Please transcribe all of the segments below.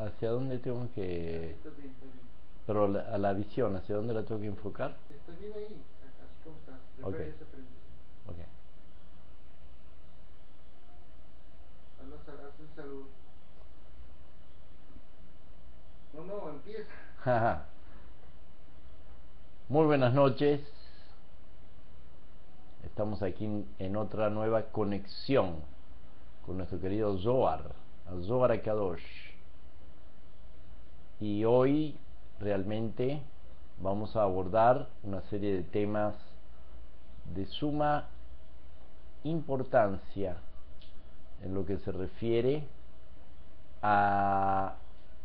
¿Hacia dónde tengo que...? Está bien, está bien. Pero a la visión, ¿hacia dónde la tengo que enfocar? Está bien ahí, así como está. Ok, Prepare esa presentación. ok. Haz un saludo. No, empieza. Muy buenas noches. Estamos aquí en otra nueva conexión con nuestro querido Zohar, al Zohar HaKadosh. Y hoy realmente vamos a abordar una serie de temas de suma importancia en lo que se refiere a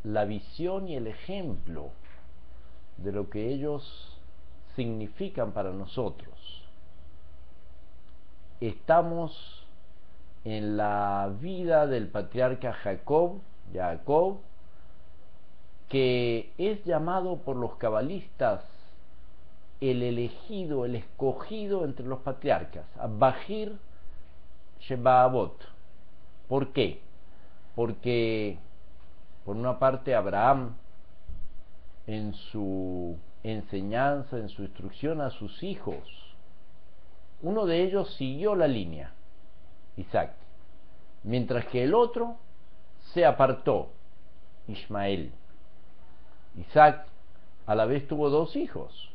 la visión y el ejemplo de lo que ellos significan para nosotros. Estamos en la vida del patriarca Jacob, que es llamado por los cabalistas el elegido, el escogido entre los patriarcas, Bahir Shebaavot. ¿Por qué? Porque por una parte Abraham, en su enseñanza, en su instrucción a sus hijos, uno de ellos siguió la línea, Isaac, mientras que el otro se apartó, Ismael. Isaac a la vez tuvo dos hijos.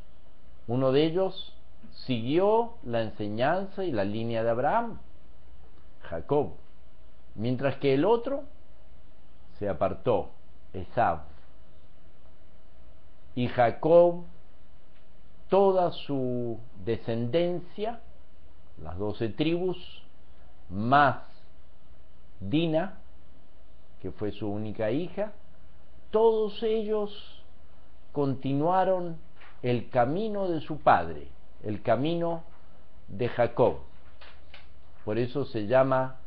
Uno de ellos siguió la enseñanza y la línea de Abraham, Jacob, mientras que el otro se apartó, Esaú. Y Jacob, toda su descendencia, las 12 tribus, más Dina, que fue su única hija, todos ellos continuaron el camino de su padre, el camino de Jacob. Por eso se llama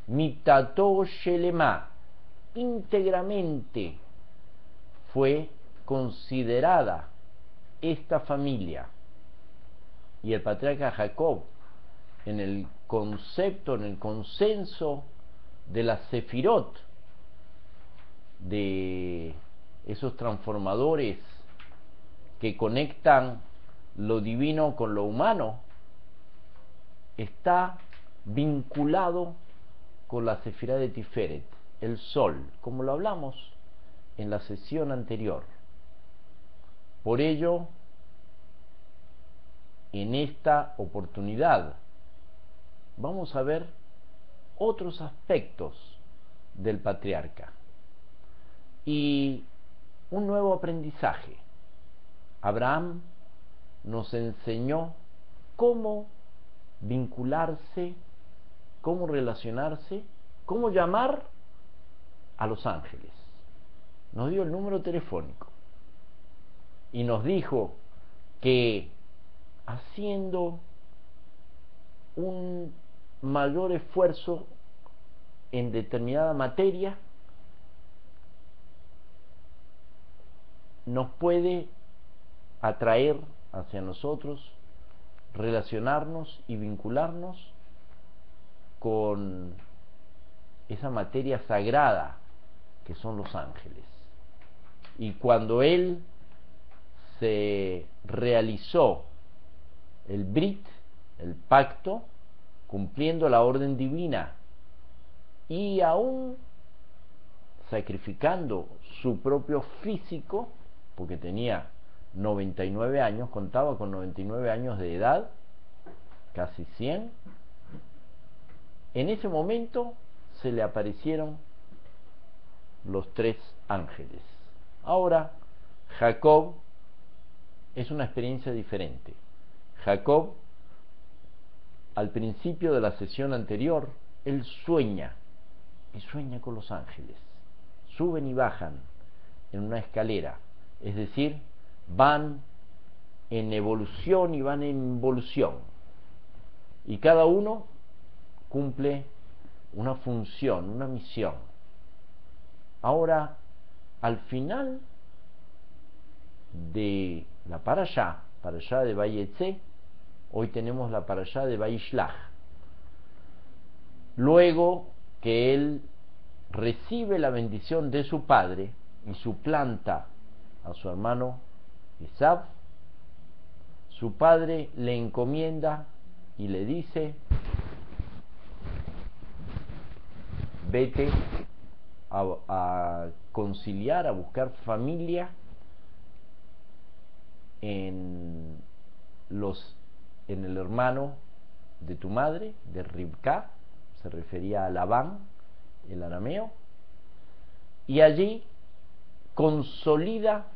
Mitato Shelema, íntegramente fue considerada esta familia. Y el patriarca Jacob, en el concepto, en el consenso de la Sefirot, de esos transformadores que conectan lo divino con lo humano, está vinculado con la Sefirá de Tiferet, el sol, como lo hablamos en la sesión anterior. Por ello, en esta oportunidad vamos a ver otros aspectos del patriarca y un nuevo aprendizaje. Abraham nos enseñó cómo vincularse, cómo relacionarse, cómo llamar a los ángeles. Nos dio el número telefónico y nos dijo que haciendo un mayor esfuerzo en determinada materia nos puede atraer hacia nosotros, relacionarnos y vincularnos con esa materia sagrada que son los ángeles. Y cuando él se realizó el Brit, el pacto, cumpliendo la orden divina y aún sacrificando su propio físico, porque tenía 99 años, contaba con 99 años de edad, casi 100, en ese momento se le aparecieron los tres ángeles. Ahora, Jacob es una experiencia diferente. Jacob, al principio de la sesión anterior, él sueña, y sueña con los ángeles. Suben y bajan en una escalera, es decir, van en evolución y van en involución, y cada uno cumple una función, una misión. Ahora, al final de la parashá de Vayetze, hoy tenemos la parashá de Vayishlach. Luego que él recibe la bendición de su padre y suplanta a su hermano Esaú, su padre le encomienda y le dice: vete a conciliar, a buscar familia en el hermano de tu madre, de Ribcá, se refería a Labán, el arameo, y allí consolida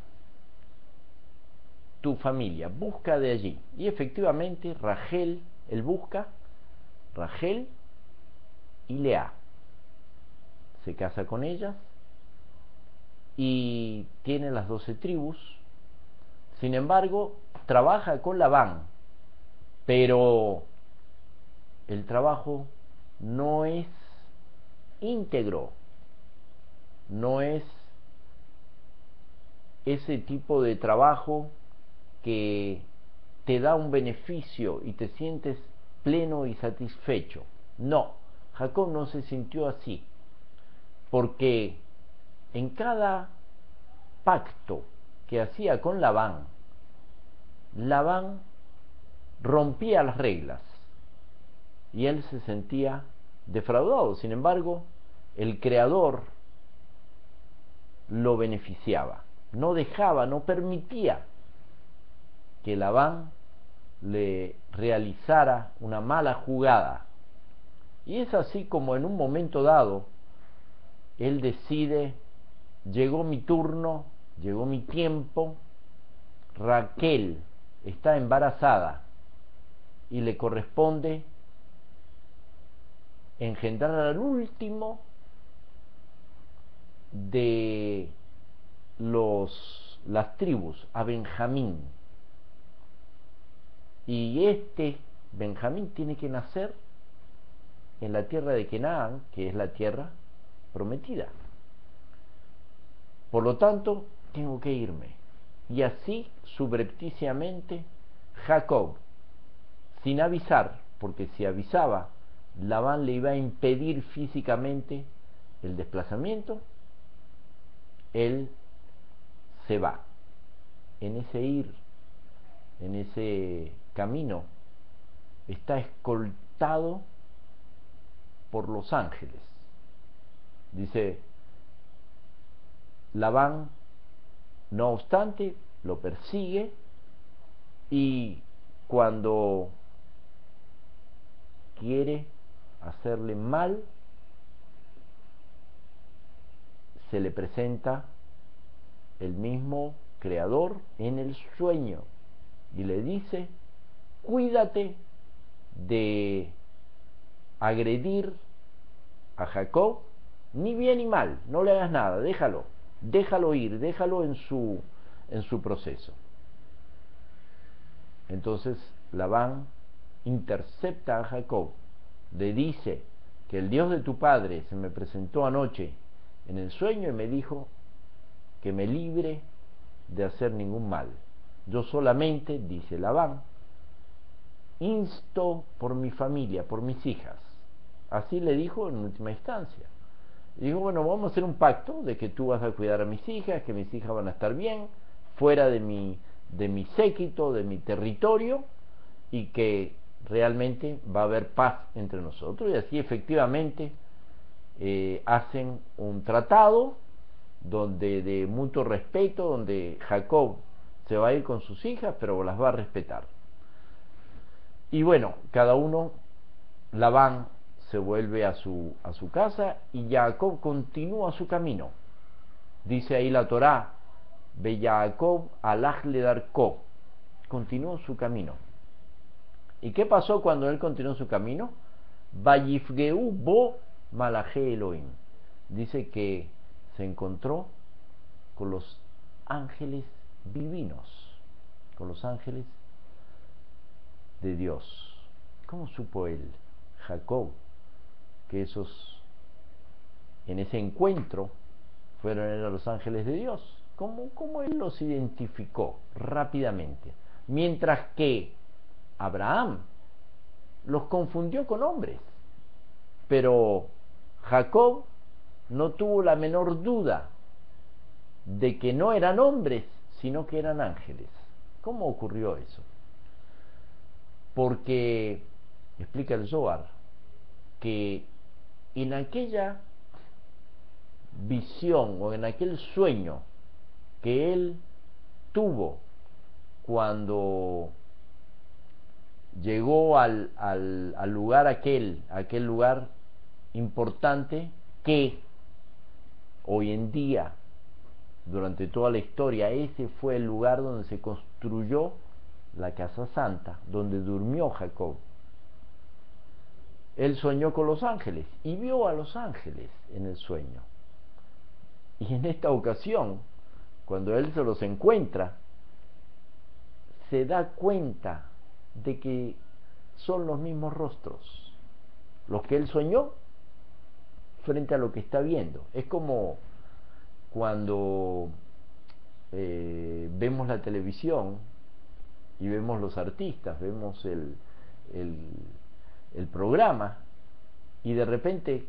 tu familia, busca de allí. Y efectivamente Rachel, él busca Rachel y Lea, se casa con ellas y tiene las 12 tribus. Sin embargo, trabaja con Labán, pero el trabajo no es íntegro, no es ese tipo de trabajo que te da un beneficio y te sientes pleno y satisfecho. No, Jacob no se sintió así, porque en cada pacto que hacía con Labán, Labán rompía las reglas y él se sentía defraudado. Sin embargo, el Creador lo beneficiaba, no dejaba, no permitía que Labán le realizara una mala jugada. Y es así como en un momento dado él decide: llegó mi turno, llegó mi tiempo, Raquel está embarazada y le corresponde engendrar al último de las tribus, a Benjamín. Y Benjamín tiene que nacer en la tierra de Canaán, que es la tierra prometida. Por lo tanto, tengo que irme. Y así, subrepticiamente, Jacob, sin avisar, porque si avisaba, Labán le iba a impedir físicamente el desplazamiento, él se va. En ese ir, en ese camino, está escoltado por los ángeles. Dice, Labán, no obstante, lo persigue, y cuando quiere hacerle mal, se le presenta el mismo Creador en el sueño y le dice: cuídate de agredir a Jacob, ni bien ni mal, no le hagas nada, déjalo ir, déjalo en su proceso. Entonces Labán intercepta a Jacob, le dice que el Dios de tu padre se me presentó anoche en el sueño y me dijo que me libre de hacer ningún mal. Yo solamente, dice Labán, insto por mi familia, por mis hijas. Así le dijo en última instancia. Dijo: bueno, vamos a hacer un pacto de que tú vas a cuidar a mis hijas, que mis hijas van a estar bien, fuera de mi séquito, de mi territorio, y que realmente va a haber paz entre nosotros. Y así efectivamente hacen un tratado donde de mutuo respeto, donde Jacob se va a ir con sus hijas, pero las va a respetar. Y bueno, cada uno, Labán se vuelve a su casa y Jacob continúa su camino. Dice ahí la Torá: Ve Jacob alaj le darko, continuó su camino. ¿Y qué pasó cuando él continuó su camino? Vayifgeu bo malaje Elohim. Dice que se encontró con los ángeles divinos, con los ángeles de Dios. ¿Cómo supo él, Jacob, que en ese encuentro eran los ángeles de Dios? ¿Cómo él los identificó rápidamente? Mientras que Abraham los confundió con hombres, pero Jacob no tuvo la menor duda de que no eran hombres, sino que eran ángeles. ¿Cómo ocurrió eso? Porque, explica el Zohar, que en aquella visión o en aquel sueño que él tuvo cuando llegó al lugar aquel lugar importante que hoy en día, durante toda la historia, ese fue el lugar donde se construyó la Casa Santa, donde durmió Jacob. Él soñó con los ángeles y vio a los ángeles en el sueño. Y en esta ocasión, cuando él se los encuentra, se da cuenta de que son los mismos rostros, los que él soñó frente a lo que está viendo. Es como cuando vemos la televisión y vemos los artistas, vemos el programa, y de repente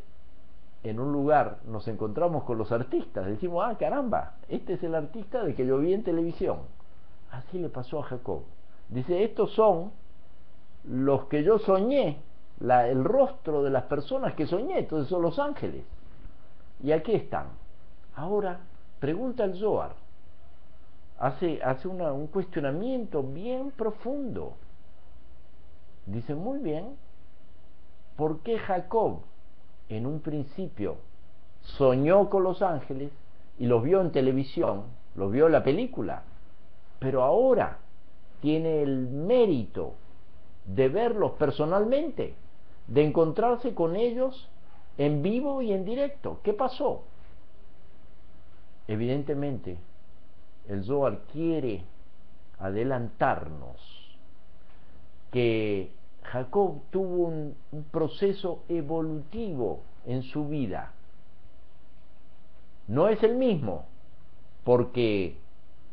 en un lugar nos encontramos con los artistas, decimos, ah, caramba, este es el artista de que yo vi en televisión. Así le pasó a Jacob. Dice, estos son los que yo soñé, el rostro de las personas que soñé, entonces son los ángeles. Y aquí están. Ahora, pregunta el Zohar, hace un cuestionamiento bien profundo. Dice, muy bien, ¿por qué Jacob en un principio soñó con los ángeles y los vio en televisión, los vio en la película, pero ahora tiene el mérito de verlos personalmente, de encontrarse con ellos en vivo y en directo? ¿Qué pasó? Evidentemente, el Zohar quiere adelantarnos que Jacob tuvo un proceso evolutivo en su vida. No es el mismo, porque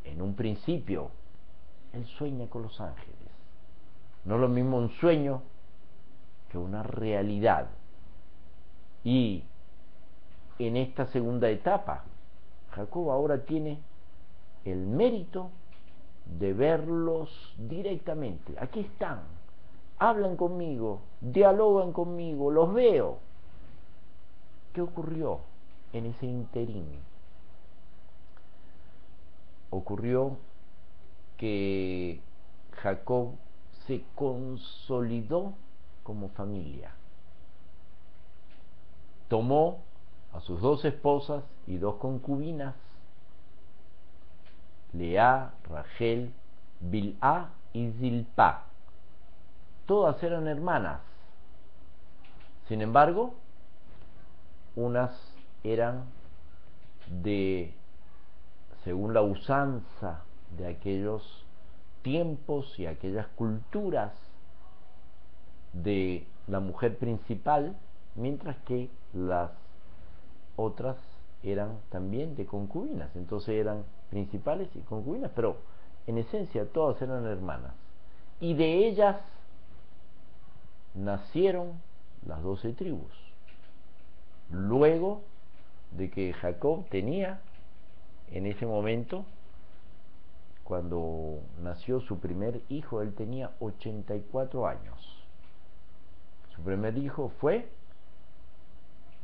en un principio él sueña con los ángeles. No es lo mismo un sueño que una realidad. Y en esta segunda etapa, Jacob ahora tiene el mérito de verlos directamente. Aquí están, hablan conmigo, dialogan conmigo, los veo. ¿Qué ocurrió en ese interín? Ocurrió que Jacob se consolidó como familia. Tomó a sus 2 esposas y 2 concubinas, Lea, Rachel, Bilhá y Zilpá. Todas eran hermanas. Sin embargo, unas eran según la usanza de aquellos tiempos y aquellas culturas, de la mujer principal, mientras que las otras eran también de concubinas. Entonces eran principales y concubinas, pero en esencia todas eran hermanas. Y de ellas nacieron las 12 tribus. Luego de que Jacob tenía, en ese momento, cuando nació su primer hijo, él tenía 84 años. Su primer hijo fue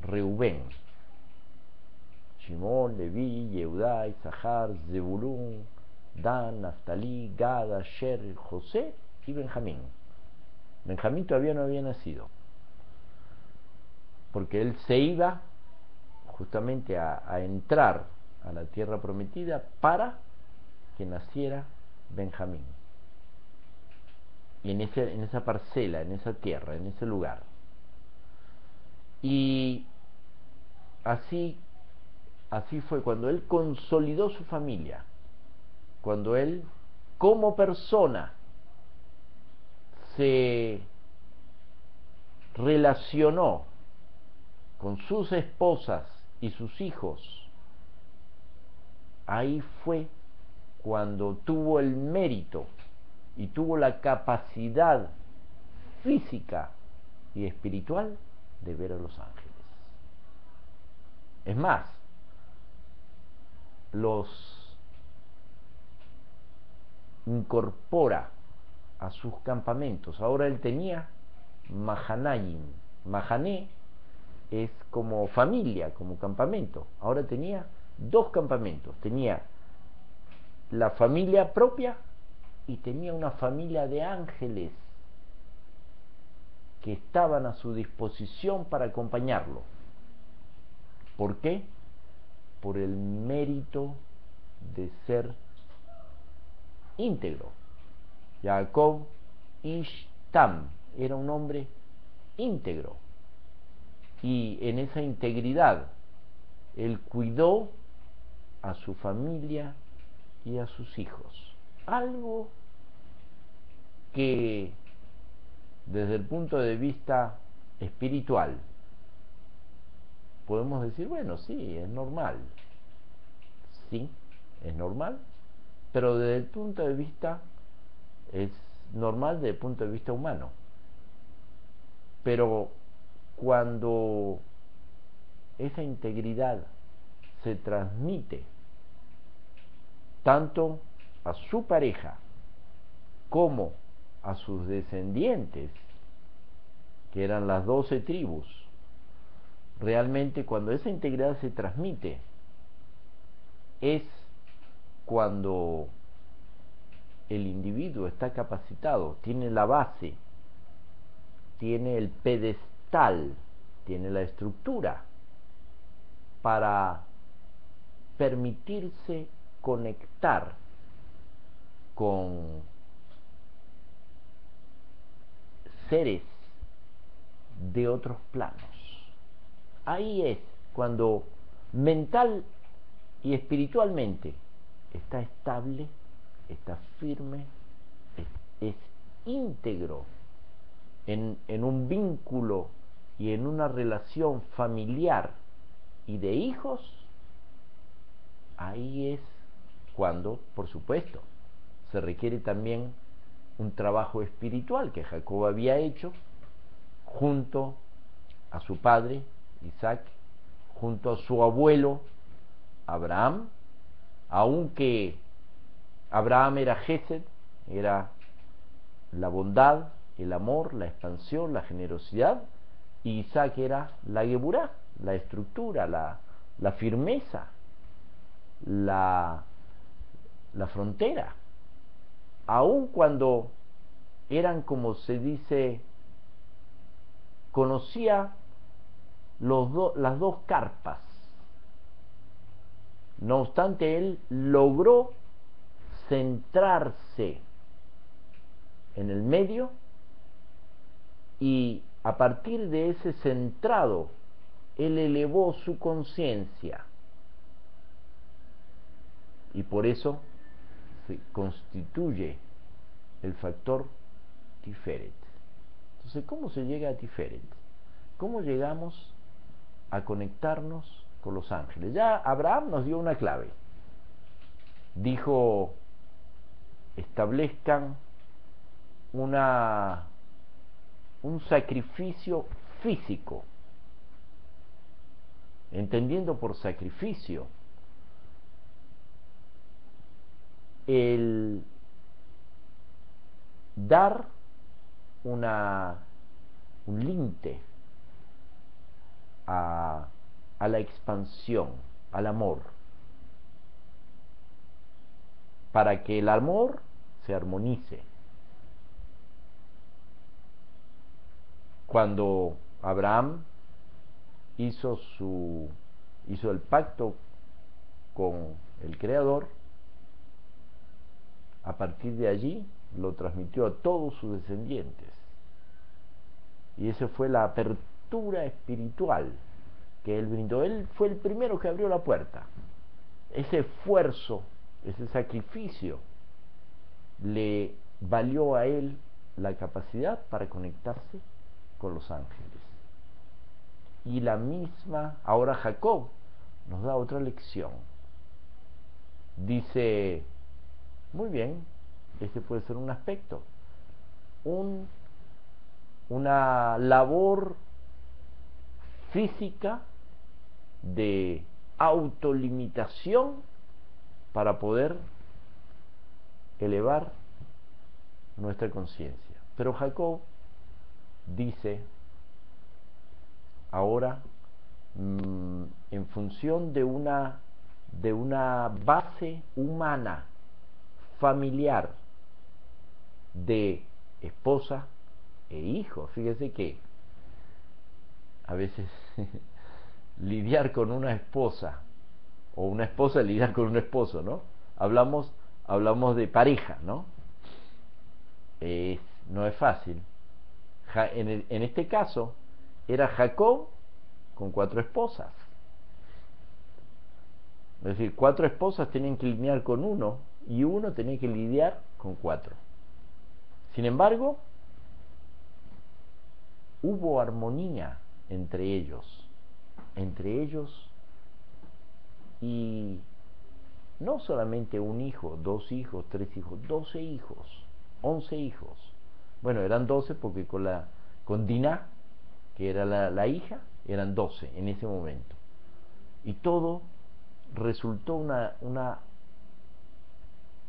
Reubén. Shimón, Leví, Yehudá, Isahar, Zebulún, Dan, Naftalí, Gad, Asher, José y Benjamín. Benjamín todavía no había nacido, porque él se iba justamente a entrar a la tierra prometida para que naciera Benjamín. Y en esa parcela, en esa tierra, en ese lugar. Y así fue cuando él consolidó su familia, cuando él como persona se relacionó con sus esposas y sus hijos. Ahí fue cuando tuvo el mérito y tuvo la capacidad física y espiritual de ver a los ángeles. Es más, los incorpora a sus campamentos. Ahora él tenía Mahanayim. Mahané es como familia, como campamento. Ahora tenía dos campamentos. Tenía la familia propia y tenía una familia de ángeles que estaban a su disposición para acompañarlo. ¿Por qué? Por el mérito de ser íntegro. Jacob Ish Tam era un hombre íntegro, y en esa integridad él cuidó a su familia y a sus hijos. Algo que desde el punto de vista espiritual podemos decir, bueno, sí, es normal. Sí, es normal, pero desde el punto de vista es normal desde el punto de vista humano. Pero cuando esa integridad se transmite tanto a su pareja como a sus descendientes, que eran las 12 tribus, realmente cuando esa integridad se transmite es cuando el individuo está capacitado, tiene la base, tiene el pedestal, tiene la estructura para permitirse conectar con seres de otros planos. Ahí es cuando mental y espiritualmente está estable, está firme, es íntegro en un vínculo y en una relación familiar y de hijos. Ahí es cuando, por supuesto, se requiere también un trabajo espiritual que Jacob había hecho junto a su padre Isaac, junto a su abuelo Abraham, aunque Abraham era Gesed, era la bondad, el amor, la expansión, la generosidad, y Isaac era la Geburá, la estructura, la firmeza, la frontera. Aun cuando eran, como se dice, conocía las dos carpas, no obstante él logró centrarse en el medio, y a partir de ese centrado él elevó su conciencia, y por eso se constituye el factor Tiferet. Entonces, ¿cómo se llega a Tiferet? ¿Cómo llegamos a conectarnos con los ángeles? Ya Abraham nos dio una clave. Dijo: establezcan un sacrificio físico, entendiendo por sacrificio el dar un límite a la expansión, al amor, para que el amor se armonice. Cuando Abraham hizo el pacto con el Creador, a partir de allí lo transmitió a todos sus descendientes, y esa fue la apertura espiritual que él brindó. Él fue el primero que abrió la puerta. Ese esfuerzo, ese sacrificio le valió a él la capacidad para conectarse con los ángeles. Y la misma, ahora Jacob nos da otra lección. Dice: muy bien, este puede ser un aspecto, una labor física de autolimitación para poder elevar nuestra conciencia. Pero Jacob dice ahora, en función de una base humana, familiar, de esposa e hijo. Fíjese que a veces lidiar con una esposa o una esposa lidiar con un esposo, ¿no? Hablamos de pareja, ¿no? No es fácil. En este caso era Jacob con 4 esposas. Es decir, 4 esposas tenían que lidiar con uno y uno tenía que lidiar con 4. Sin embargo, hubo armonía entre ellos, y no solamente un hijo, 2 hijos, 3 hijos, 12 hijos, 11 hijos. Bueno, eran 12 porque con Diná, que era la hija, eran 12 en ese momento. Y todo resultó una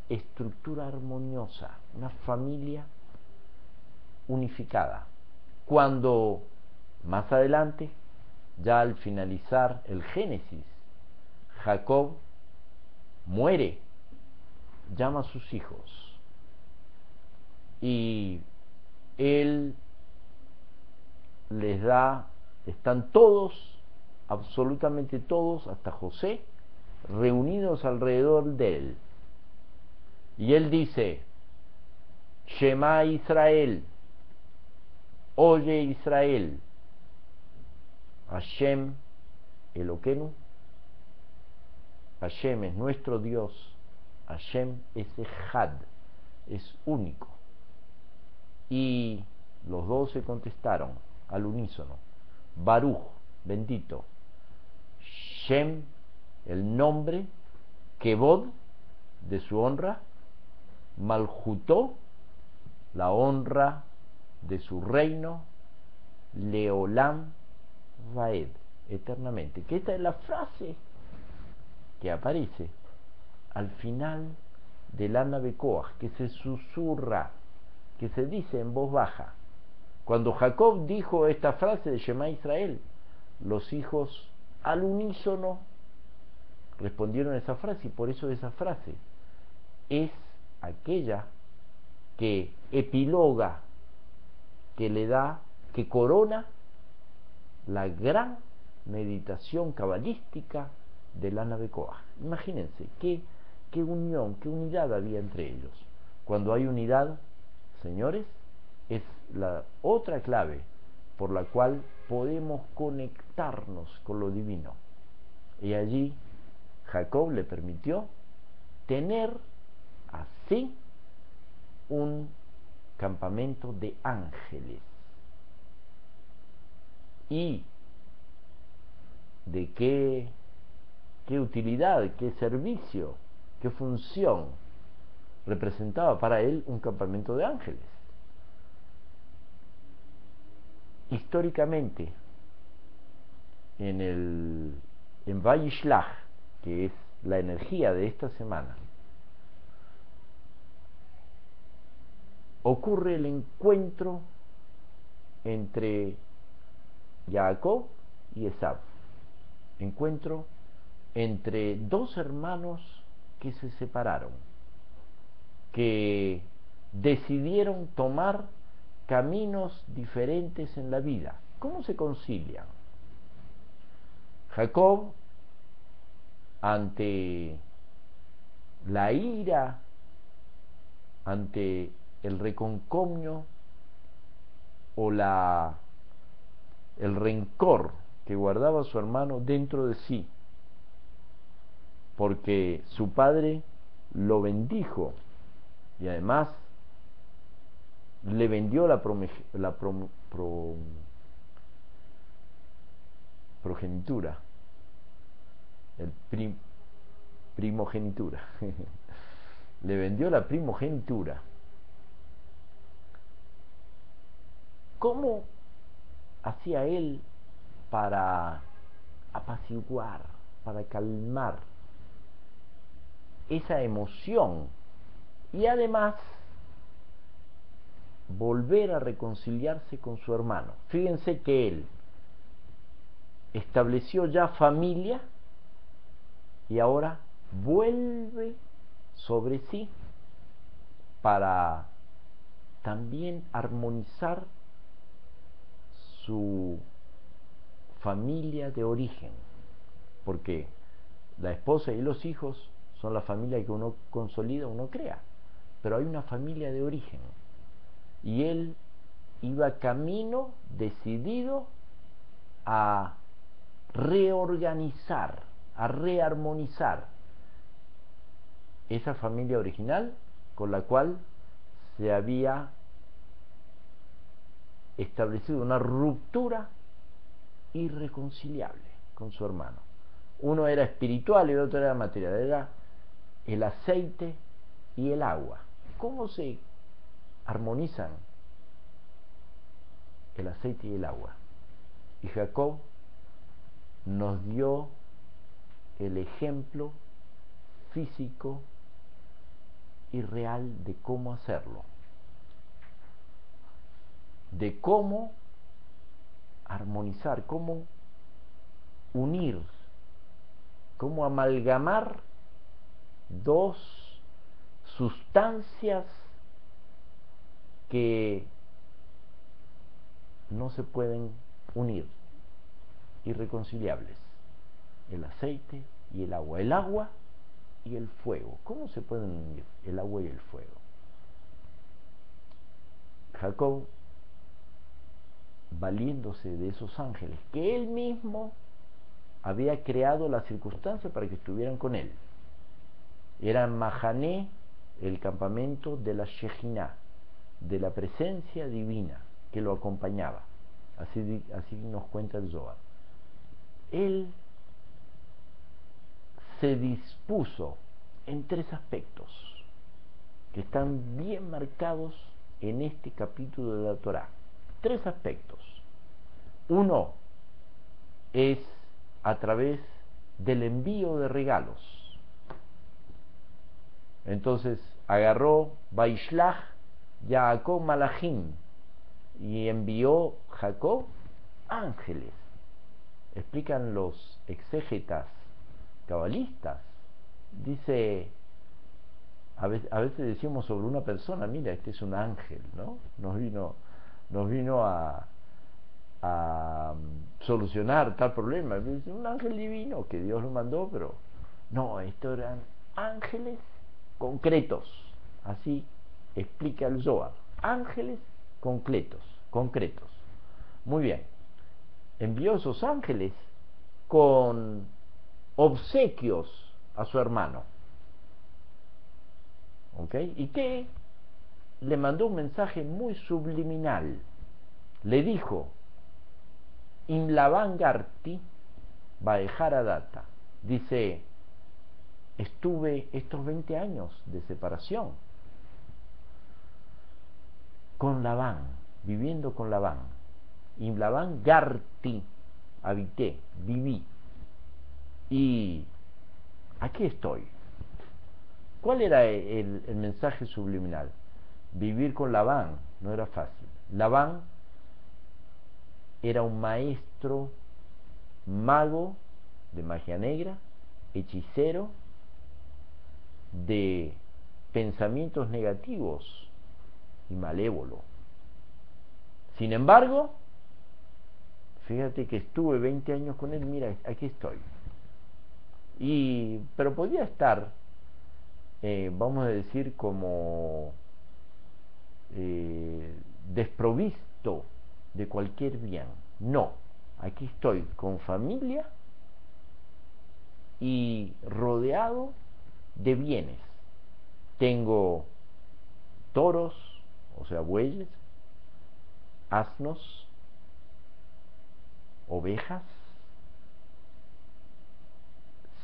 estructura armoniosa, una familia unificada. Cuando más adelante, ya al finalizar el Génesis, Jacob muere, llama a sus hijos y él les da, están todos, absolutamente todos, hasta José, reunidos alrededor de él. Y él dice: Shema Israel, oye Israel, Hashem Eloquenu, Hashem es nuestro Dios, Hashem es Echad, es único. Y los 12 contestaron al unísono: Baruch, bendito, Shem, el nombre, Kevod, de su honra, Malhutó, la honra de su reino, Leolam Vaed, eternamente. Que esta es la frase que aparece al final del Ana Bekoach, que se susurra, que se dice en voz baja. Cuando Jacob dijo esta frase de Shema Israel, los hijos al unísono respondieron a esa frase, y por eso esa frase es aquella que epiloga, que le da, que corona la gran meditación cabalística del Ana Bekoach. Imagínense qué unión, qué unidad había entre ellos. Cuando hay unidad, señores, es la otra clave por la cual podemos conectarnos con lo divino. Y allí Jacob le permitió tener así un campamento de ángeles. ¿Y de qué utilidad, qué servicio, qué función representaba para él un campamento de ángeles? Históricamente, en Vayishlach, que es la energía de esta semana, ocurre el encuentro entre Jacob y Esaú, encuentro entre 2 hermanos que se separaron, que decidieron tomar caminos diferentes en la vida. ¿Cómo se concilian? Jacob, ante la ira, ante el reconcomio o el rencor que guardaba su hermano dentro de sí, porque su padre lo bendijo y además le vendió la progenitura, primogenitura. Le vendió la primogenitura. ¿Cómo hacía él para apaciguar, para calmar esa emoción y además volver a reconciliarse con su hermano. Fíjense que él estableció ya familia y ahora vuelve sobre sí para también armonizar su familia de origen, porque la esposa y los hijos son la familia que uno consolida, uno crea, pero hay una familia de origen y él iba camino decidido a reorganizar, a rearmonizar esa familia original con la cual se había establecido una ruptura irreconciliable con su hermano. Uno era espiritual y el otro era material, era el aceite y el agua. ¿Cómo se armonizan el aceite y el agua? Y Jacob nos dio el ejemplo físico y real de cómo hacerlo, de cómo armonizar, cómo unir, cómo amalgamar dos sustancias que no se pueden unir, irreconciliables: el aceite y el agua y el fuego. ¿Cómo se pueden unir el agua y el fuego? Jacob, valiéndose de esos ángeles que él mismo había creado las circunstancias para que estuvieran con él. Era Mahané, el campamento de la Shejinah, de la presencia divina que lo acompañaba. Así nos cuenta el Zohar. Él se dispuso en tres aspectos que están bien marcados en este capítulo de la Torá. Tres aspectos. Uno es a través del envío de regalos. Entonces agarró Vaishlach Yaakov Malachim y envió Jacob ángeles. Explican los exégetas cabalistas. Dice, a veces decimos sobre una persona: mira, este es un ángel, ¿no? Nos vino a solucionar tal problema. Es un ángel divino que Dios lo mandó, pero no, estos eran ángeles concretos. Así explica el Zohar: ángeles concretos. Muy bien. Envió esos ángeles con obsequios a su hermano, ¿ok? Y que le mandó un mensaje muy subliminal. Le dijo: In Labán Garti Baejara Data. Dice: estuve estos 20 años de separación con Labán, viviendo con Labán. In Labán Garti, habité, viví. Y aquí estoy. ¿Cuál era el mensaje subliminal? Vivir con Labán no era fácil. Labán era un maestro mago de magia negra, hechicero, de pensamientos negativos y malévolo. Sin embargo, fíjate que estuve 20 años con él. Mira, aquí estoy. Pero podía estar, vamos a decir, como desprovisto de cualquier bien. No, aquí estoy con familia y rodeado de bienes. Tengo toros, o sea, bueyes, asnos, ovejas,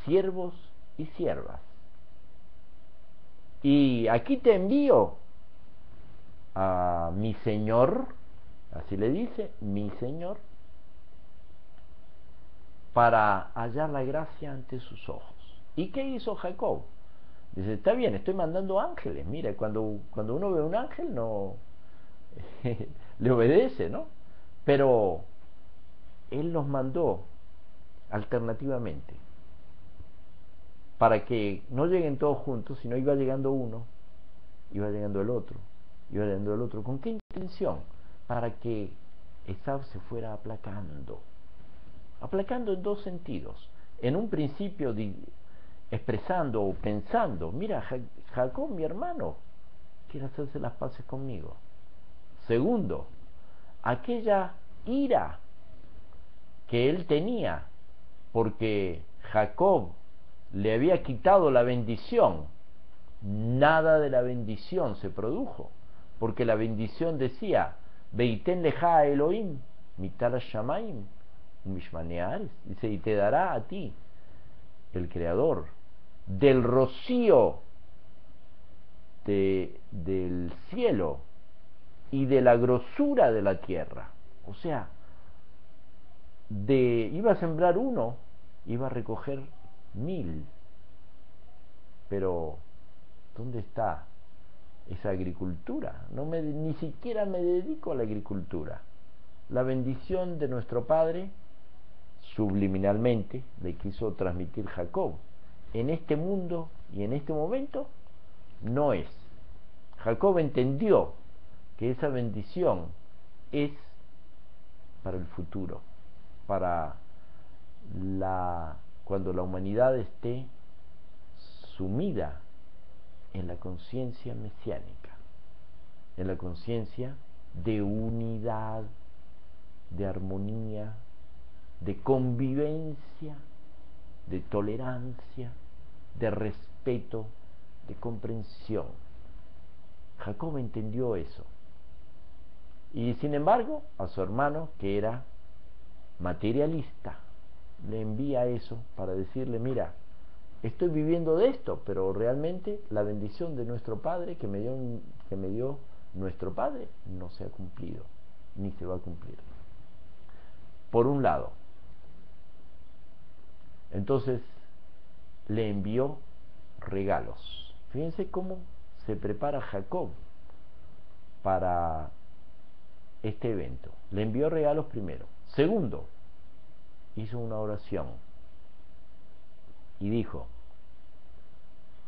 siervos y siervas. Y aquí te envío a mi señor, así le dice, mi señor, para hallar la gracia ante sus ojos. ¿Y qué hizo Jacob? Dice, está bien, estoy mandando ángeles. Mira, cuando uno ve un ángel no le obedece, ¿no? Pero él los mandó alternativamente para que no lleguen todos juntos, sino iba llegando uno, iba llegando el otro, iba llegando el otro. ¿Con qué intención? Para que Esaú se fuera aplacando en dos sentidos. En un principio expresando o pensando, mira, Jacob, mi hermano, quiere hacerse las paces conmigo. Segundo, aquella ira que él tenía porque Jacob le había quitado la bendición, nada de la bendición se produjo, porque la bendición decía, Veiten leja Elohim, mitar shamaim, mishmaneares, dice, y te dará a ti, el Creador, del rocío del cielo y de la grosura de la tierra. O sea, iba a sembrar uno, iba a recoger 1000. Pero ¿dónde está esa agricultura? Ni siquiera me dedico a la agricultura. La bendición de nuestro Padre, subliminalmente, le quiso transmitir Jacob. En este mundo y en este momento no es. Jacob entendió que esa bendición es para el futuro, para cuando la humanidad esté sumida en la conciencia mesiánica, en la conciencia de unidad, de armonía, de convivencia, de tolerancia, de respeto, de comprensión. Jacob entendió eso. Y sin embargo, a su hermano, que era materialista, le envía eso para decirle, mira, estoy viviendo de esto, pero realmente la bendición de nuestro Padre que me dio nuestro Padre no se ha cumplido, ni se va a cumplir. Por un lado. Entonces le envió regalos. Fíjense cómo se prepara Jacob para este evento. Le envió regalos primero. Segundo, hizo una oración y dijo,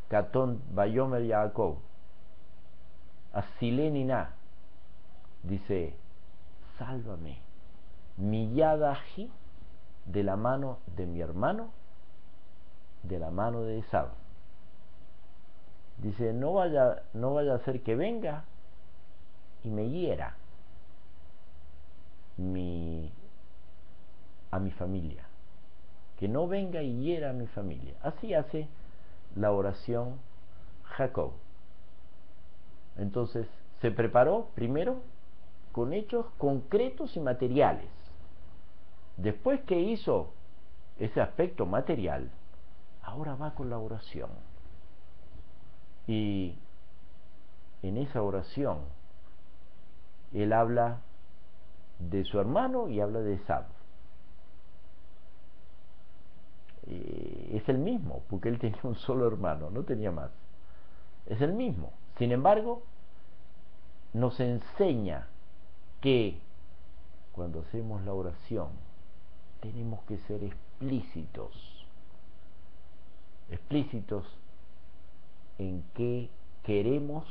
Catón Bayomer Jacob, Asilenina, dice, sálvame, Miyadaji, de la mano de mi hermano, de la mano de Esaú. Dice, no vaya a ser que venga y me hiera a mi familia, que no venga y hiera a mi familia. Así hace la oración Jacob. Entonces se preparó primero con hechos concretos y materiales. Después que hizo ese aspecto material, ahora va con la oración. Y en esa oración él habla de su hermano y habla de Esaú. Es el mismo, porque él tenía un solo hermano, no tenía más. Es el mismo. Sin embargo, nos enseña que cuando hacemos la oración tenemos que ser explícitos en qué queremos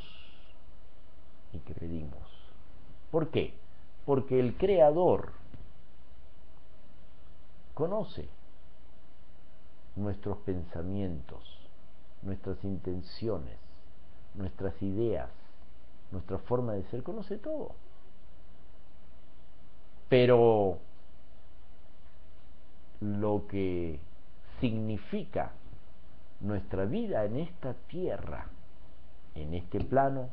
y qué pedimos. ¿Por qué? Porque el Creador conoce nuestros pensamientos, nuestras intenciones, nuestras ideas, nuestra forma de ser, conoce todo. Pero lo que significa nuestra vida en esta tierra, en este plano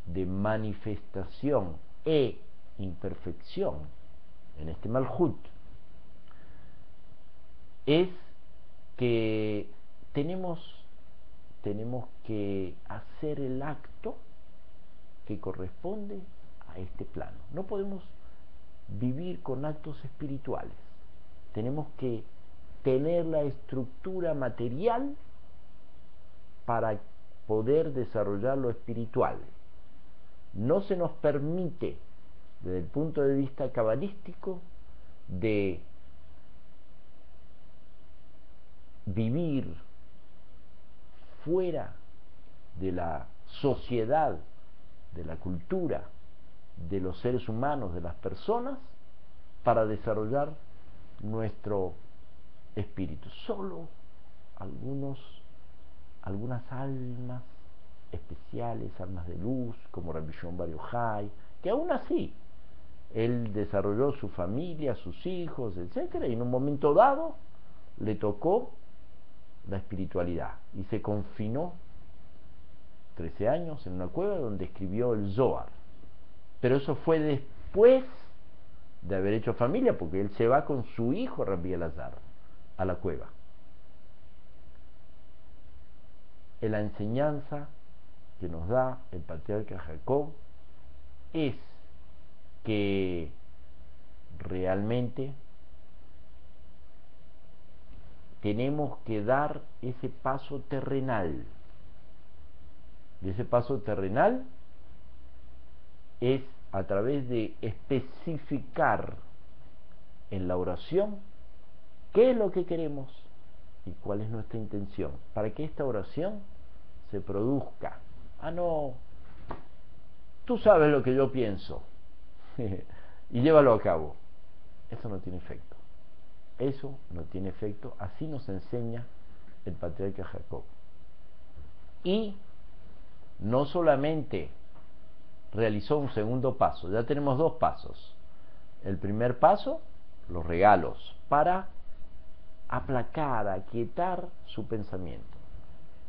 de manifestación e imperfección, en este Malhut, es que tenemos que hacer el acto que corresponde a este plano. No podemos vivir con actos espirituales. Tenemos que tener la estructura material para poder desarrollar lo espiritual. No se nos permite, desde el punto de vista cabalístico, de vivir fuera de la sociedad, de la cultura, de los seres humanos, de las personas, para desarrollar nuestro espíritu. Solo algunas almas especiales, almas de luz, como Rabbi Shimon Bar Yochai, que aún así él desarrolló su familia, sus hijos, etcétera, y en un momento dado le tocó la espiritualidad y se confinó 13 años en una cueva donde escribió el Zohar. Pero eso fue después de haber hecho familia, porque él se va con su hijo Rabbi Elazar a la cueva. En la enseñanza que nos da el patriarca Jacob es que realmente tenemos que dar ese paso terrenal. Y ese paso terrenal es a través de especificar en la oración qué es lo que queremos y cuál es nuestra intención, para que esta oración se produzca. No, tú sabes lo que yo pienso y llévalo a cabo. Eso no tiene efecto. Eso no tiene efecto. Así nos enseña el patriarca Jacob. Y no solamente realizó un segundo paso, ya tenemos dos pasos. El primer paso, los regalos, para aplacar, aquietar su pensamiento.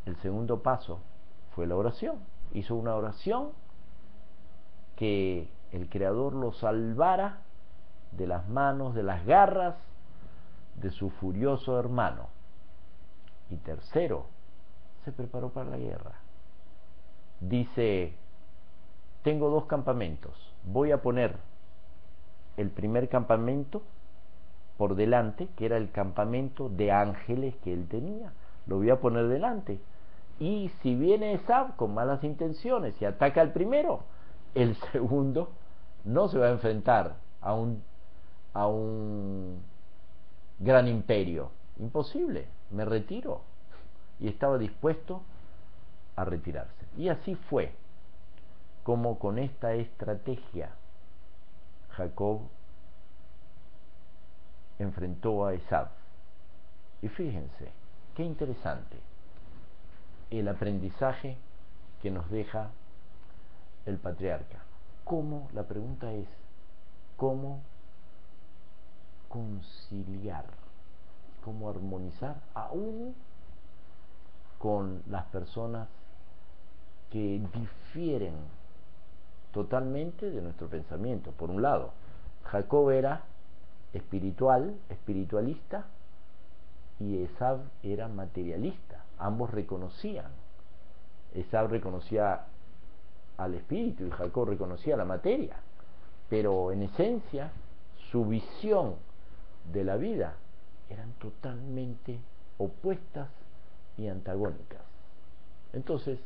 El segundo paso fue la oración. Hizo una oración que el Creador lo salvara de las manos, de las garras de su furioso hermano. Y tercero, se preparó para la guerra. Dice: tengo dos campamentos, voy a poner el primer campamento por delante, que era el campamento de ángeles que él tenía, lo voy a poner delante, y si viene Esab con malas intenciones y ataca al primero, el segundo no se va a enfrentar a un gran imperio. Imposible, me retiro. Y estaba dispuesto a retirarse. Y así fue como con esta estrategia Jacob enfrentó a Esab. Y fíjense, qué interesante el aprendizaje que nos deja el patriarca. La pregunta es, ¿cómo conciliar, cómo armonizar aún con las personas que difieren totalmente de nuestro pensamiento? Por un lado, Jacob era espiritualista, y Esab era materialista. Ambos reconocían. Esab reconocía al espíritu y Jacob reconocía la materia, pero en esencia su visión de la vida eran totalmente opuestas y antagónicas. Entonces,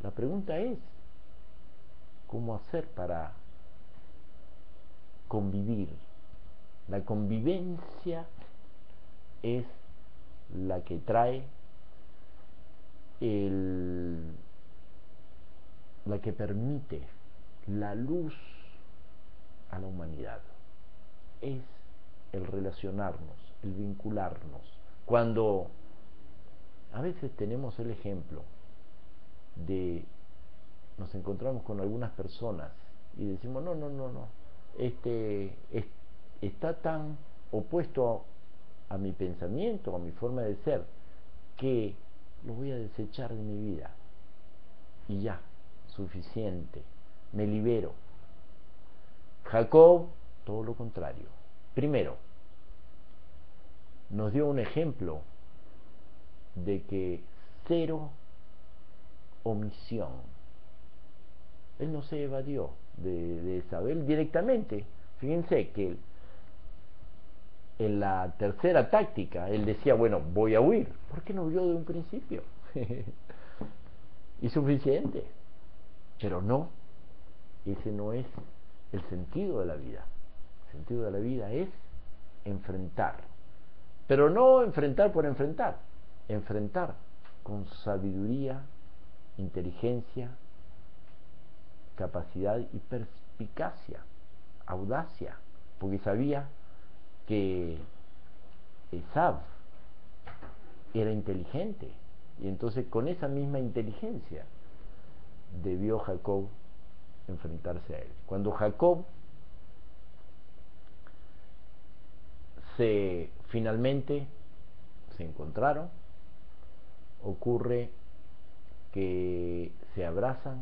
la pregunta es, ¿cómo hacer para convivir? La convivencia es la que trae la que permite la luz a la humanidad. Es el relacionarnos, el vincularnos. Cuando a veces tenemos el ejemplo de nos encontramos con algunas personas y decimos no, está tan opuesto a mi pensamiento, a mi forma de ser, que lo voy a desechar de mi vida y ya, suficiente, me libero. Jacob, todo lo contrario. Primero, nos dio un ejemplo de que cero omisión. Él no se evadió de Isabel directamente. Fíjense que en la tercera táctica, él decía, bueno, voy a huir. ¿Por qué no huyó de un principio? Y suficiente. Pero no, ese no es el sentido de la vida. El sentido de la vida es enfrentar. Pero no enfrentar por enfrentar. Enfrentar con sabiduría, inteligencia, capacidad y perspicacia, audacia, porque sabía que Esav era inteligente, y entonces con esa misma inteligencia debió Jacob enfrentarse a él. Cuando Jacob finalmente se encontraron, ocurre que se abrazan,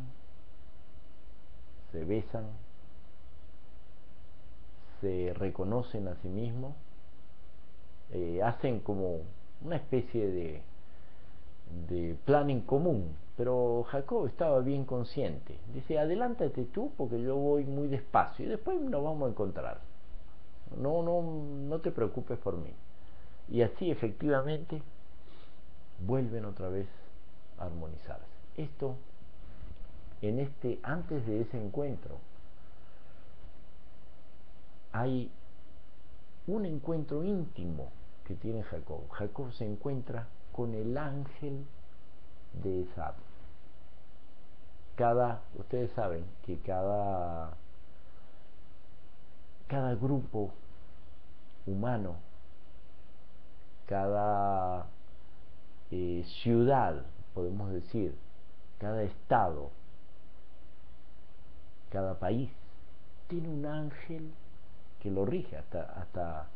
se besan, se reconocen a sí mismos, hacen como una especie de plan en común, pero Jacob estaba bien consciente. Dice, adelántate tú porque yo voy muy despacio y después nos vamos a encontrar. No te preocupes por mí. Y así efectivamente vuelven otra vez a armonizarse. Esto, antes de ese encuentro, hay un encuentro íntimo que tiene Jacob. Jacob se encuentra con el ángel de Esaú. Ustedes saben que cada grupo humano, cada ciudad, podemos decir, cada estado, cada país, tiene un ángel que lo rige. Hasta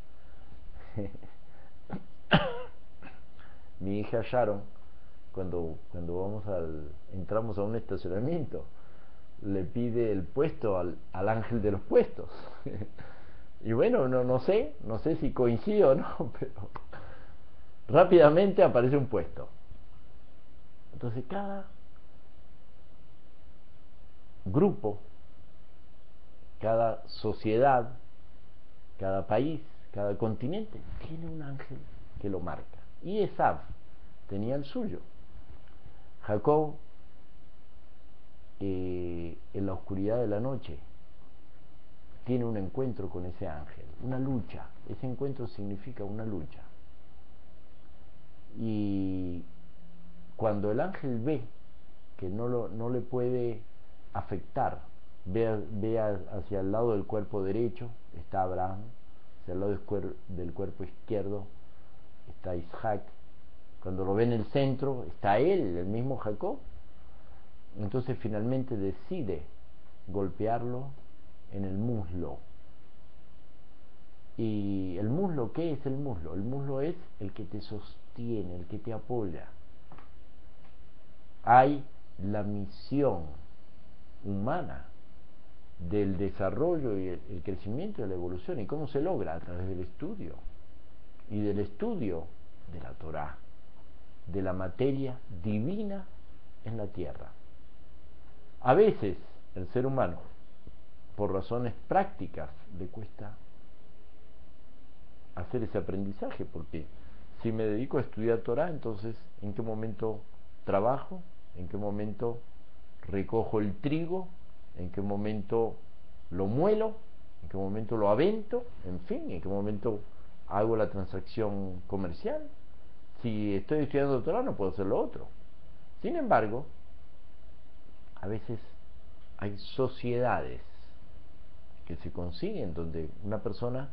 mi hija Sharon, cuando entramos a un estacionamiento, le pide el puesto al ángel de los puestos. Y bueno, no sé si coincide o no, pero rápidamente aparece un puesto. Entonces cada grupo, cada sociedad, cada país, cada continente tiene un ángel que lo marca. Y Esaú tenía el suyo. Jacob, en la oscuridad de la noche, tiene un encuentro con ese ángel, una lucha. Ese encuentro significa una lucha. Y cuando el ángel ve que no le puede afectar, ve hacia el lado del cuerpo derecho, está Abraham, hacia el lado del cuerpo izquierdo está Isaac, cuando lo ve en el centro está él, el mismo Jacob. Entonces finalmente decide golpearlo en el muslo. ¿Y el muslo qué es el muslo? El muslo es el que te sostiene, el que te apoya. Hay la misión humana del desarrollo y el crecimiento de la evolución. ¿Y cómo se logra? A través del estudio. Y del estudio de la Torá, de la materia divina en la tierra. A veces el ser humano, por razones prácticas, le cuesta hacer ese aprendizaje, porque si me dedico a estudiar Torá, entonces ¿en qué momento trabajo? ¿En qué momento recojo el trigo? ¿En qué momento lo muelo? ¿En qué momento lo avento? En fin, ¿en qué momento hago la transacción comercial? Si estoy estudiando Torá no puedo hacer lo otro. Sin embargo, a veces hay sociedades que se consiguen donde una persona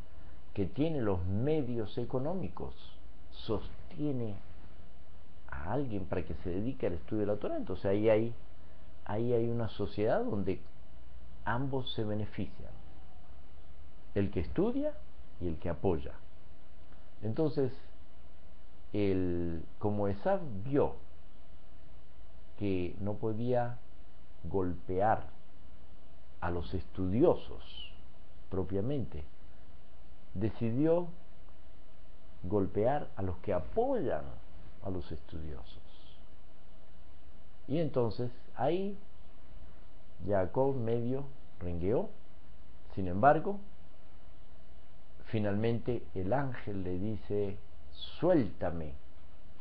que tiene los medios económicos sostiene a alguien para que se dedique al estudio de la Torá. Entonces ahí hay una sociedad donde ambos se benefician, el que estudia y el que apoya. Entonces, como Esaú vio que no podía golpear a los estudiosos propiamente, decidió golpear a los que apoyan a los estudiosos. Y entonces ahí Jacob medio rengueó. Sin embargo, finalmente el ángel le dice: suéltame,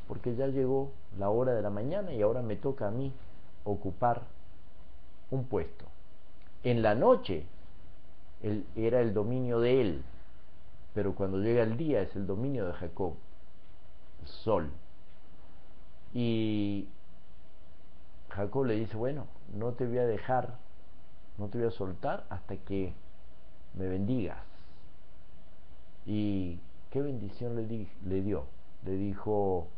porque ya llegó la hora de la mañana y ahora me toca a mí ocupar un puesto. En la noche era el dominio de él, pero cuando llega el día es el dominio de Jacob, el sol. Y Jacob le dice: bueno, no te voy a dejar, no te voy a soltar hasta que me bendigas. Y qué bendición le dio. Le dijo: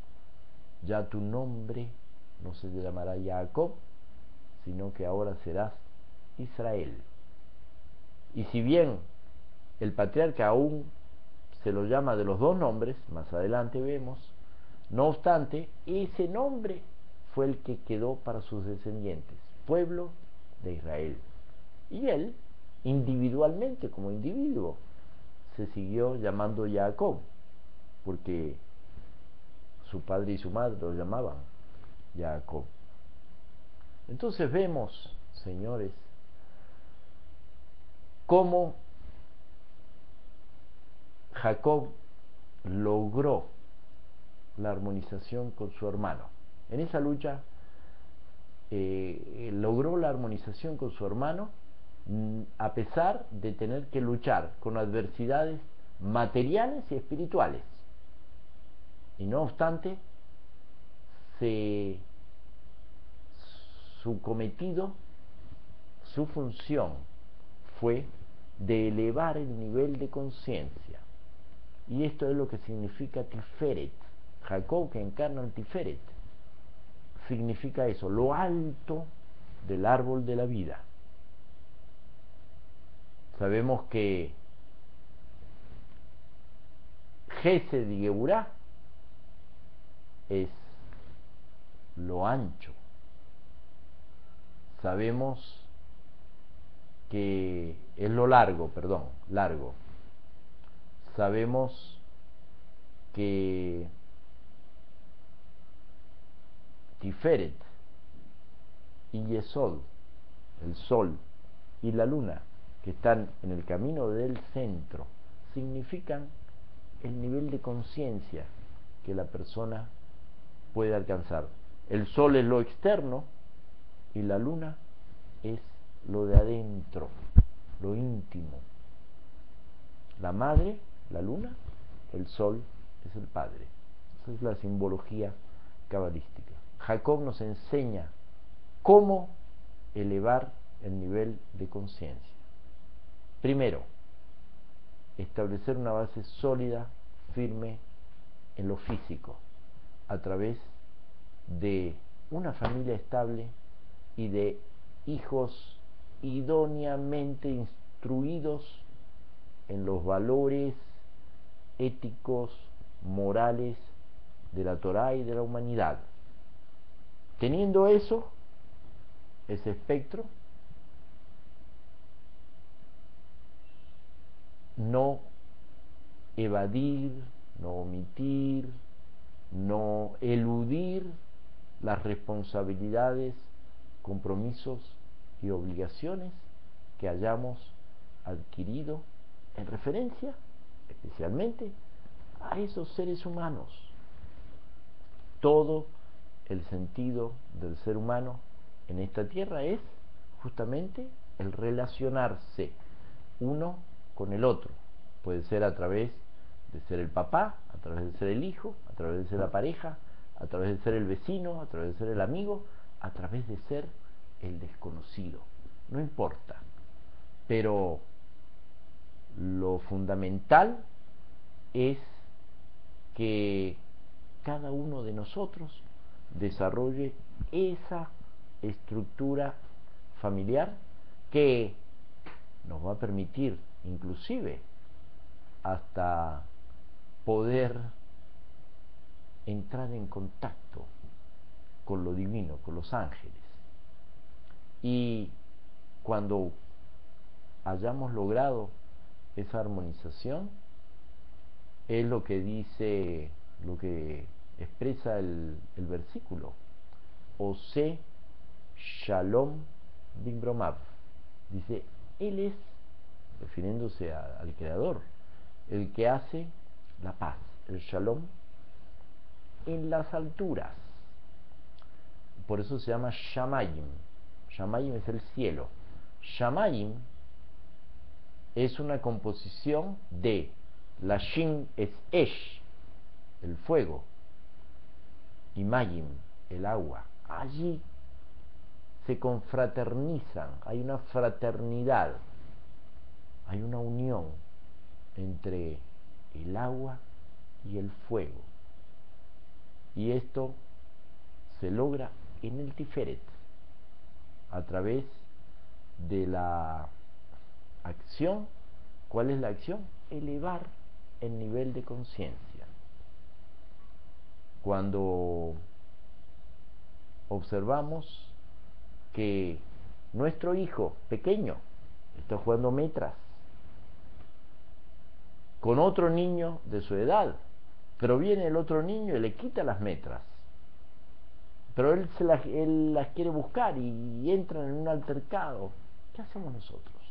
ya tu nombre no se llamará Jacob, sino que ahora serás Israel. Y si bien el patriarca aún se lo llama de los dos nombres, más adelante vemos, no obstante, ese nombre fue el que quedó para sus descendientes, pueblo de Israel. Y él, individualmente, como individuo, se siguió llamando Jacob, porque su padre y su madre lo llamaban Jacob. Entonces vemos, señores, cómo Jacob logró la armonización con su hermano. En esa lucha logró la armonización con su hermano, a pesar de tener que luchar con adversidades materiales y espirituales. Y no obstante, su cometido, su función fue de elevar el nivel de conciencia. Y esto es lo que significa Tiferet. Jacob, que encarna el Tiferet, significa eso, lo alto del árbol de la vida. Sabemos que Gesed y Geburá es lo ancho. Sabemos que es lo largo, largo. Sabemos que Tiferet y Yesod, el sol y la luna, que están en el camino del centro, significan el nivel de conciencia que la persona puede alcanzar. El sol es lo externo y la luna es lo de adentro, lo íntimo. La madre, la luna, el sol es el padre. Esa es la simbología cabalística. Jacob nos enseña cómo elevar el nivel de conciencia. Primero, establecer una base sólida, firme en lo físico, a través de una familia estable y de hijos idóneamente instruidos en los valores éticos, morales de la Torá y de la humanidad. Teniendo eso, ese espectro, no evadir, no omitir, no eludir las responsabilidades, compromisos y obligaciones que hayamos adquirido en referencia especialmente a esos seres humanos. Todo el sentido del ser humano en esta tierra es justamente el relacionarse uno con el otro. Puede ser a través de ser el papá, a través de ser el hijo, a través de ser la pareja, a través de ser el vecino, a través de ser el amigo, a través de ser el desconocido. No importa. Pero lo fundamental es que cada uno de nosotros desarrolle esa estructura familiar que nos va a permitir inclusive hasta poder entrar en contacto con lo divino, con los ángeles. Y cuando hayamos logrado esa armonización, es lo que dice, lo que expresa el versículo: Ose Shalom Bimromav. Dice, él es, refiriéndose al Creador, el que hace la paz, el shalom, en las alturas. Por eso se llama Shamayim. Shamayim es el cielo. Shamayim es una composición de la Shin es Esh, el fuego, y Mayim, el agua. Allí se confraternizan, hay una fraternidad, hay una unión entre el agua y el fuego. Y esto se logra en el Tiferet a través de la acción. ¿Cuál es la acción? Elevar el nivel de conciencia. Cuando observamos que nuestro hijo pequeño está jugando metras con otro niño de su edad, pero viene el otro niño y le quita las metras, pero él las quiere buscar y entran en un altercado. ¿Qué hacemos nosotros?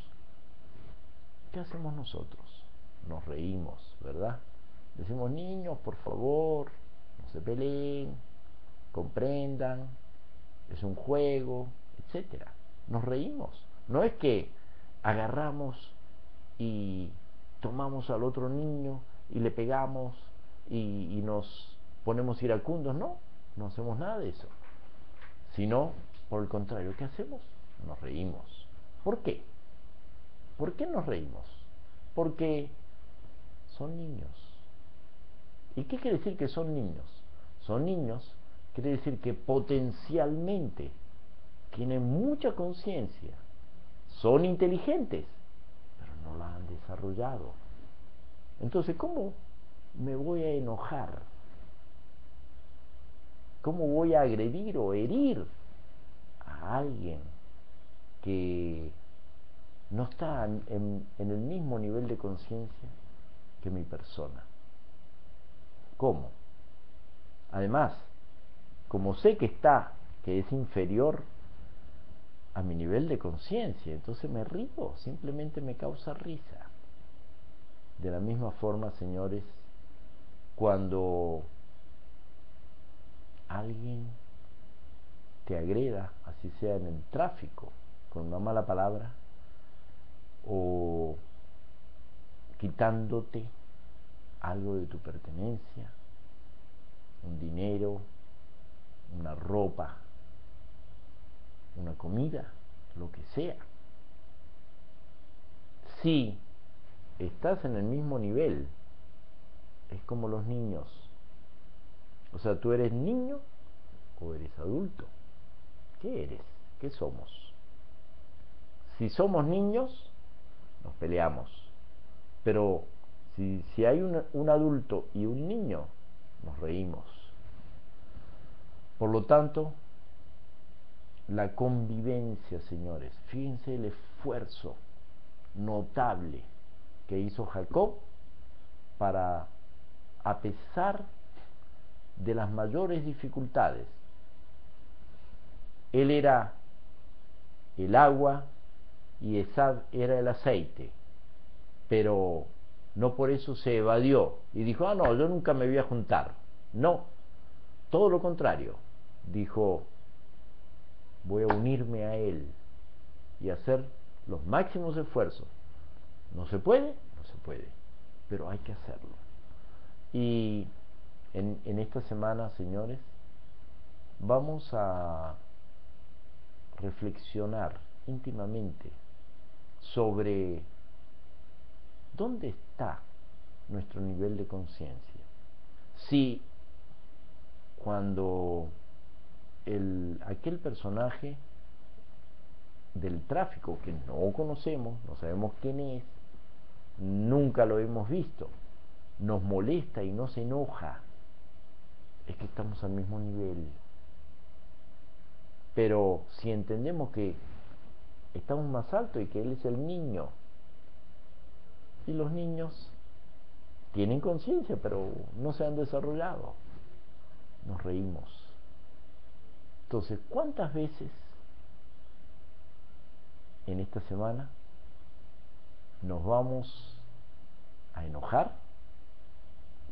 ¿Qué hacemos nosotros? Nos reímos, ¿verdad? Decimos, niños, por favor, no se peleen, comprendan, es un juego, etcétera. Nos reímos. No es que agarramos y tomamos al otro niño y le pegamos y nos ponemos iracundos. No, no hacemos nada de eso. Sino, por el contrario, ¿qué hacemos? Nos reímos. ¿Por qué? ¿Por qué nos reímos? Porque son niños. ¿Y qué quiere decir que son niños? Son niños, quiere decir que potencialmente tienen mucha conciencia, son inteligentes, pero no la han desarrollado. Entonces, ¿cómo me voy a enojar? ¿Cómo voy a agredir o herir a alguien que no está en el mismo nivel de conciencia que mi persona? ¿Cómo? Además, como sé que es inferior a mi nivel de conciencia, entonces me río, simplemente me causa risa. De la misma forma, señores, cuando alguien te agreda, así sea en el tráfico, con una mala palabra, o quitándote algo de tu pertenencia, un dinero, una ropa, una comida, lo que sea. Si estás en el mismo nivel, es como los niños. O sea, ¿tú eres niño o eres adulto? ¿Qué eres? ¿Qué somos? Si somos niños, nos peleamos. Pero si hay un adulto y un niño, nos reímos. Por lo tanto, la convivencia, señores, fíjense el esfuerzo notable que hizo Jacob para, a pesar de las mayores dificultades, él era el agua y Esab era el aceite, pero no por eso se evadió y dijo, no, yo nunca me voy a juntar. No, todo lo contrario, dijo, voy a unirme a él y hacer los máximos esfuerzos. ¿No se puede? No se puede, pero hay que hacerlo. Y en esta semana, señores, vamos a reflexionar íntimamente sobre dónde está nuestro nivel de conciencia. Si cuando aquel personaje del tráfico que no conocemos, no sabemos quién es, nunca lo hemos visto, nos molesta y no se enoja, es que estamos al mismo nivel. Pero si entendemos que estamos más alto y que él es el niño, y los niños tienen conciencia pero no se han desarrollado, nos reímos. Entonces, ¿cuántas veces en esta semana nos vamos a enojar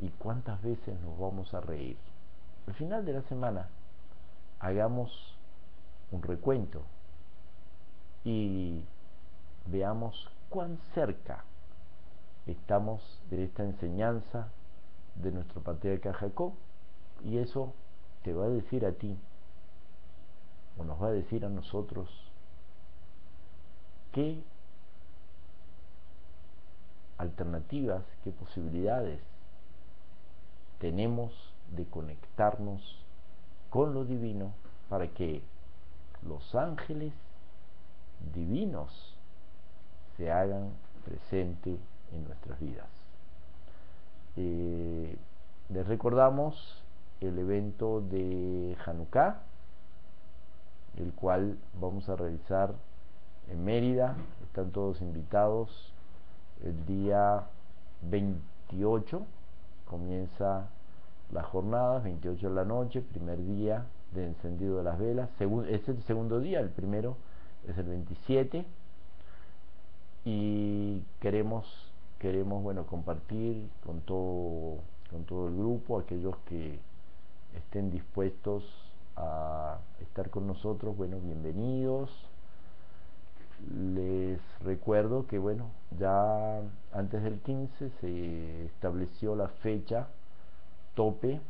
y cuántas veces nos vamos a reír. Al final de la semana hagamos un recuento y veamos cuán cerca estamos de esta enseñanza de nuestro patriarca Jacob, y eso te va a decir a ti, o nos va a decir a nosotros, qué alternativas, qué posibilidades tenemos de conectarnos con lo divino para que los ángeles divinos se hagan presente en nuestras vidas. Les recordamos el evento de Hanukkah, el cual vamos a realizar en Mérida. Están todos invitados. El día 28 comienza las jornadas, 28 de la noche, primer día de encendido de las velas. Es el segundo día, el primero es el 27, y queremos bueno, compartir con todo el grupo, aquellos que estén dispuestos a estar con nosotros, bueno, bienvenidos. Les recuerdo que bueno, ya antes del 15 se estableció la fecha tope,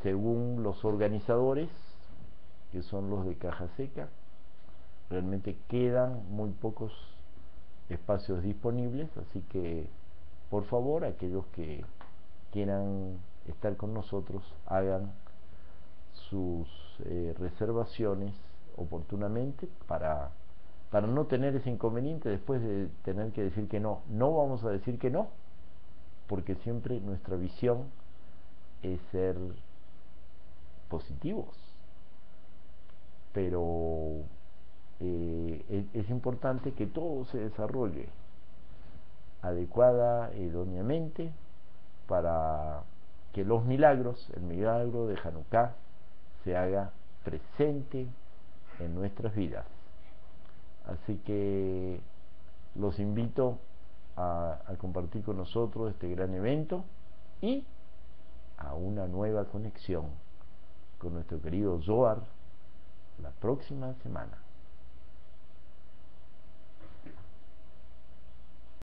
según los organizadores, que son los de Caja Seca. Realmente quedan muy pocos espacios disponibles, así que por favor, aquellos que quieran estar con nosotros, hagan sus reservaciones oportunamente para no tener ese inconveniente después de tener que decir que no. No vamos a decir que no, porque siempre nuestra visión es ser positivos, pero es importante que todo se desarrolle adecuada, idóneamente, para que los milagros, el milagro de Hanukkah, se haga presente en nuestras vidas. Así que los invito a compartir con nosotros este gran evento y a una nueva conexión con nuestro querido Zohar la próxima semana.